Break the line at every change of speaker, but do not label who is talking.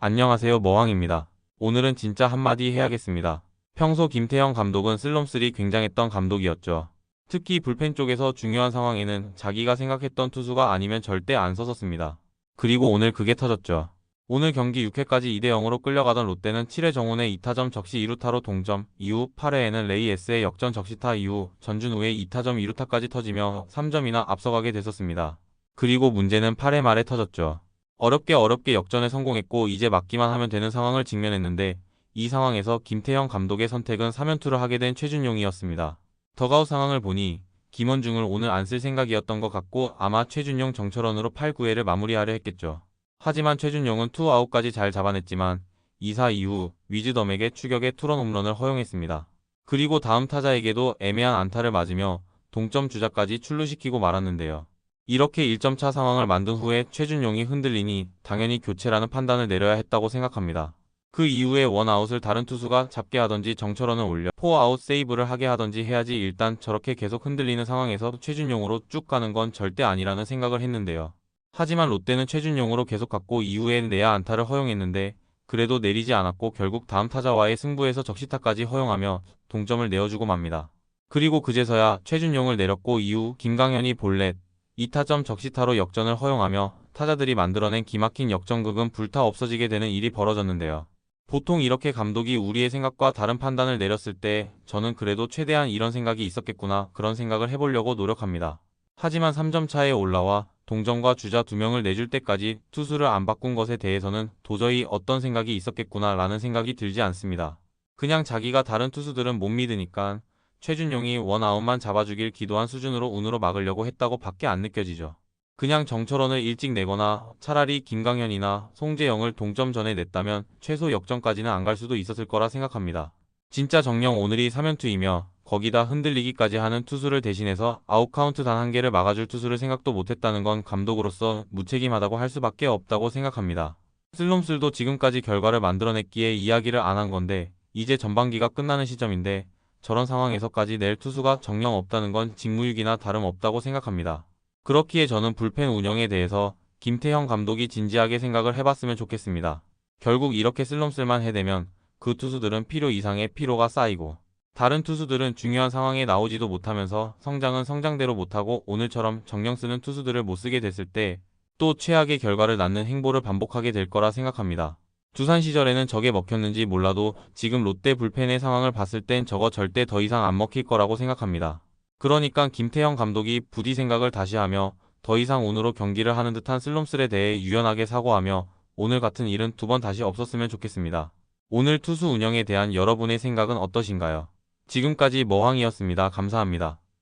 안녕하세요, 머왕입니다. 오늘은 진짜 한마디 해야겠습니다. 평소 김태형 감독은 슬럼스리 굉장했던 감독이었죠. 특히 불펜 쪽에서 중요한 상황에는 자기가 생각했던 투수가 아니면 절대 안 서섰습니다. 그리고 오늘 그게 터졌죠. 오늘 경기 6회까지 2대 0으로 끌려가던 롯데는 7회 정훈의 2타점 적시 2루타로 동점, 이후 8회에는 레이 S의 역전 적시타 이후 전준우의 2타점 2루타까지 터지며 3점이나 앞서가게 됐었습니다. 그리고 문제는 8회 말에 터졌죠. 어렵게 역전에 성공했고 이제 막기만 하면 되는 상황을 직면했는데 이 상황에서 김태형 감독의 선택은 3연투를 하게 된 최준용이었습니다. 덕아웃 상황을 보니 김원중을 오늘 안 쓸 생각이었던 것 같고 아마 최준용 정철원으로 8, 9회를 마무리하려 했겠죠. 하지만 최준용은 투아웃까지 잘 잡아냈지만 2사 이후 위즈덤에게 추격의 투런 홈런을 허용했습니다. 그리고 다음 타자에게도 애매한 안타를 맞으며 동점 주자까지 출루시키고 말았는데요. 이렇게 1점 차 상황을 만든 후에 최준용이 흔들리니 당연히 교체라는 판단을 내려야 했다고 생각합니다. 그 이후에 원아웃을 다른 투수가 잡게 하던지 정철원을 올려 포아웃 세이브를 하게 하던지 해야지 일단 저렇게 계속 흔들리는 상황에서 최준용으로 쭉 가는 건 절대 아니라는 생각을 했는데요. 하지만 롯데는 최준용으로 계속 갔고 이후엔 내야 안타를 허용했는데 그래도 내리지 않았고 결국 다음 타자와의 승부에서 적시타까지 허용하며 동점을 내어주고 맙니다. 그리고 그제서야 최준용을 내렸고 이후 김강현이 볼넷 2타점 적시타로 역전을 허용하며 타자들이 만들어낸 기막힌 역전극은 불타 없어지게 되는 일이 벌어졌는데요. 보통 이렇게 감독이 우리의 생각과 다른 판단을 내렸을 때 저는 그래도 최대한 이런 생각이 있었겠구나 그런 생각을 해보려고 노력합니다. 하지만 3점 차에 올라와 동점과 주자 2명을 내줄 때까지 투수를 안 바꾼 것에 대해서는 도저히 어떤 생각이 있었겠구나 라는 생각이 들지 않습니다. 그냥 자기가 다른 투수들은 못 믿으니까 최준용이 원아웃만 잡아주길 기도한 수준으로 운으로 막으려고 했다고 밖에 안 느껴지죠. 그냥 정철원을 일찍 내거나 차라리 김강현이나 송재영을 동점 전에 냈다면 최소 역전까지는 안 갈 수도 있었을 거라 생각합니다. 진짜 정녕 오늘이 3연투이며 거기다 흔들리기까지 하는 투수를 대신해서 아웃카운트 단 한 개를 막아줄 투수를 생각도 못했다는 건 감독으로서 무책임하다고 할 수밖에 없다고 생각합니다. 슬롬슬도 지금까지 결과를 만들어냈기에 이야기를 안 한 건데 이제 전반기가 끝나는 시점인데 저런 상황에서까지 낼 투수가 정녕 없다는 건 직무유기나 다름없다고 생각합니다. 그렇기에 저는 불펜 운영에 대해서 김태형 감독이 진지하게 생각을 해봤으면 좋겠습니다. 결국 이렇게 슬럼쓸만 해대면 그 투수들은 필요 이상의 피로가 쌓이고 다른 투수들은 중요한 상황에 나오지도 못하면서 성장은 성장대로 못하고 오늘처럼 정령 쓰는 투수들을 못쓰게 됐을 때 또 최악의 결과를 낳는 행보를 반복하게 될 거라 생각합니다. 두산 시절에는 저게 먹혔는지 몰라도 지금 롯데 불펜의 상황을 봤을 땐 저거 절대 더 이상 안 먹힐 거라고 생각합니다. 그러니까 김태형 감독이 부디 생각을 다시 하며 더 이상 운으로 경기를 하는 듯한 슬럼슬에 대해 유연하게 사과하며 오늘 같은 일은 2번 다시 없었으면 좋겠습니다. 오늘 투수 운영에 대한 여러분의 생각은 어떠신가요? 지금까지 머황이었습니다. 감사합니다.